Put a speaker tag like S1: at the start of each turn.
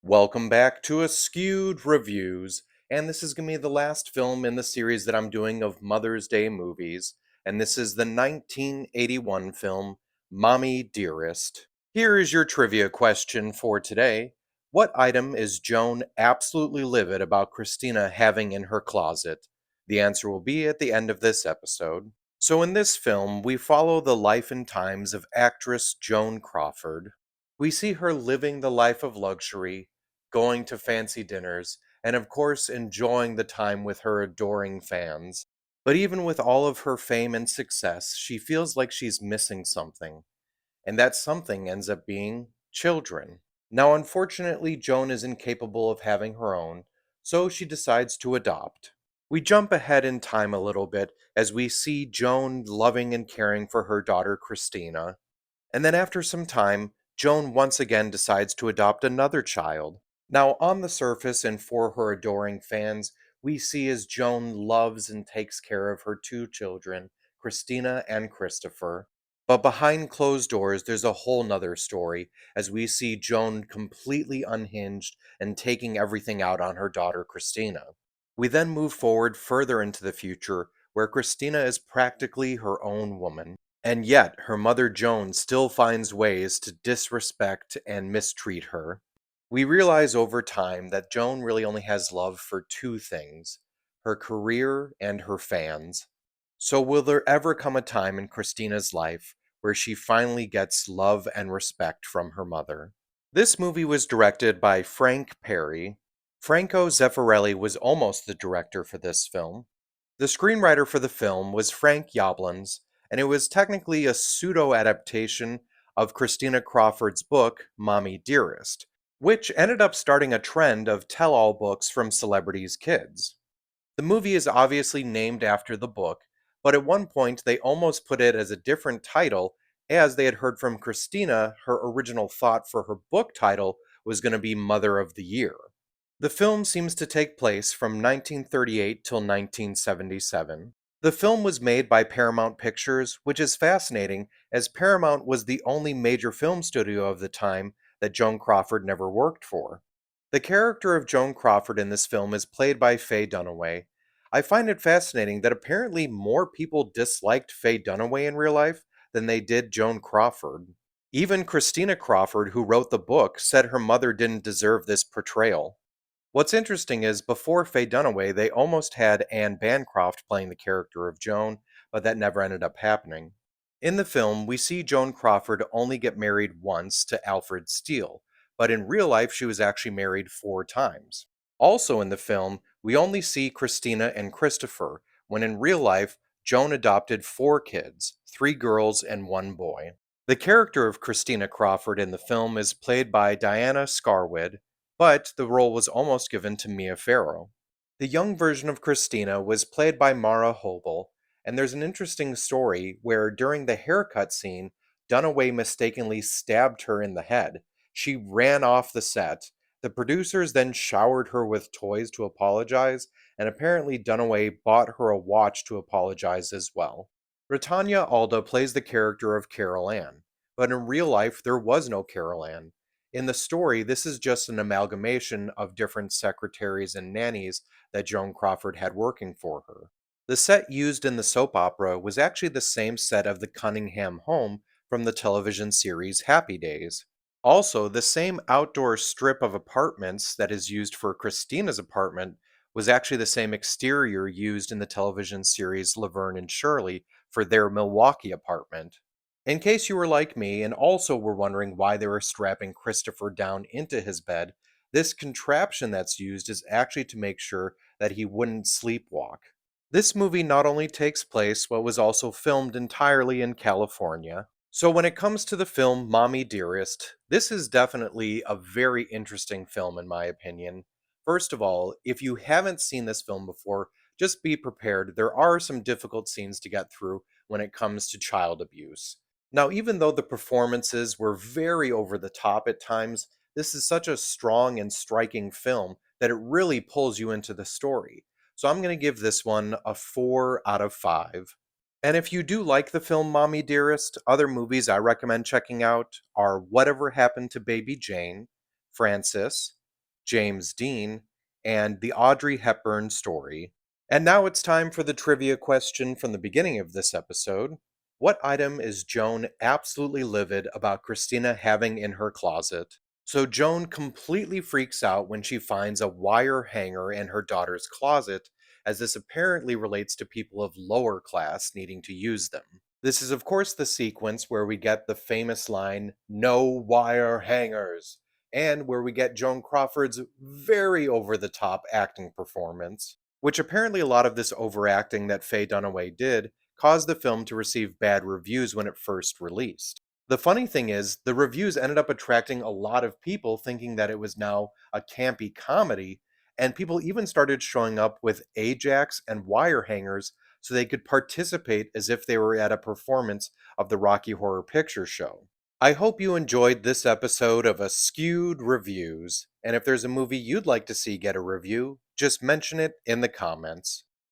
S1: Welcome back to Askewed Reviews, and this is going to be the last film in the series that I'm doing of Mother's Day movies, and this is the 1981 film Mommie Dearest. Here is your trivia question for today. What item is Joan absolutely livid about Christina having in her closet? The answer will be at the end of this episode. So in this film, we follow the life and times of actress Joan Crawford. We see her living the life of luxury, going to fancy dinners, and of course enjoying the time with her adoring fans. But even with all of her fame and success, she feels like she's missing something, and that something ends up being children. Now, unfortunately, Joan is incapable of having her own, so she decides to adopt. We jump ahead in time a little bit as we see Joan loving and caring for her daughter Christina, and then after some time, Joan once again decides to adopt another child. Now, on the surface and for her adoring fans, we see as Joan loves and takes care of her two children, Christina and Christopher. But behind closed doors, there's a whole nother story as we see Joan completely unhinged and taking everything out on her daughter Christina. We then move forward further into the future where Christina is practically her own woman. And yet, her mother Joan still finds ways to disrespect and mistreat her. We realize over time that Joan really only has love for two things: her career and her fans. So, will there ever come a time in Christina's life where she finally gets love and respect from her mother? This movie was directed by Frank Perry. Franco Zeffirelli was almost the director for this film. The screenwriter for the film was Frank Yablans, and it was technically a pseudo adaptation of Christina Crawford's book, Mommie Dearest, which ended up starting a trend of tell all books from celebrities' kids. The movie is obviously named after the book, but at one point they almost put it as a different title, as they had heard from Christina her original thought for her book title was going to be Mother of the Year. The film seems to take place from 1938 till 1977. The film was made by Paramount Pictures, which is fascinating as Paramount was the only major film studio of the time that Joan Crawford never worked for. The character of Joan Crawford in this film is played by Faye Dunaway. I find it fascinating that apparently more people disliked Faye Dunaway in real life than they did Joan Crawford. Even Christina Crawford, who wrote the book, said her mother didn't deserve this portrayal. What's interesting is before Faye Dunaway, they almost had Anne Bancroft playing the character of Joan, but that never ended up happening. In the film, we see Joan Crawford only get married once to Alfred Steele, but in real life, she was actually married 4 times. Also in the film, we only see Christina and Christopher, when in real life, Joan adopted 4 kids, 3 girls and 1 boy. The character of Christina Crawford in the film is played by Diana Scarwid, but the role was almost given to Mia Farrow. The young version of Christina was played by Mara Hobel, and there's an interesting story where during the haircut scene, Dunaway mistakenly stabbed her in the head. She ran off the set. The producers then showered her with toys to apologize, and apparently Dunaway bought her a watch to apologize as well. Britannia Alda plays the character of Carol Ann, but in real life there was no Carol Ann. In the story, this is just an amalgamation of different secretaries and nannies that Joan Crawford had working for her. The set used in the soap opera was actually the same set of the Cunningham home from the television series Happy Days. Also, the same outdoor strip of apartments that is used for Christina's apartment was actually the same exterior used in the television series Laverne and Shirley for their Milwaukee apartment. In case you were like me and also were wondering why they were strapping Christopher down into his bed, this contraption that's used is actually to make sure that he wouldn't sleepwalk. This movie not only takes place, but was also filmed entirely in California. So when it comes to the film Mommie Dearest, this is definitely a very interesting film in my opinion. First of all, if you haven't seen this film before, just be prepared. There are some difficult scenes to get through when it comes to child abuse. Now, even though the performances were very over the top at times, this is such a strong and striking film that it really pulls you into the story. So I'm going to give this one a 4 out of 5. And if you do like the film Mommie Dearest, other movies I recommend checking out are Whatever Happened to Baby Jane, Francis, James Dean, and the Audrey Hepburn story. And now it's time for the trivia question from the beginning of this episode. What item is Joan absolutely livid about Christina having in her closet? So Joan completely freaks out when she finds a wire hanger in her daughter's closet, as this apparently relates to people of lower class needing to use them. This is, of course, the sequence where we get the famous line, "No wire hangers," and where we get Joan Crawford's very over the top acting performance, which apparently a lot of this overacting that Faye Dunaway did caused the film to receive bad reviews when it first released. The funny thing is, the reviews ended up attracting a lot of people thinking that it was now a campy comedy, and people even started showing up with Ajax and wire hangers so they could participate as if they were at a performance of the Rocky Horror Picture Show. I hope you enjoyed this episode of Askewed Reviews, and if there's a movie you'd like to see get a review, just mention it in the comments.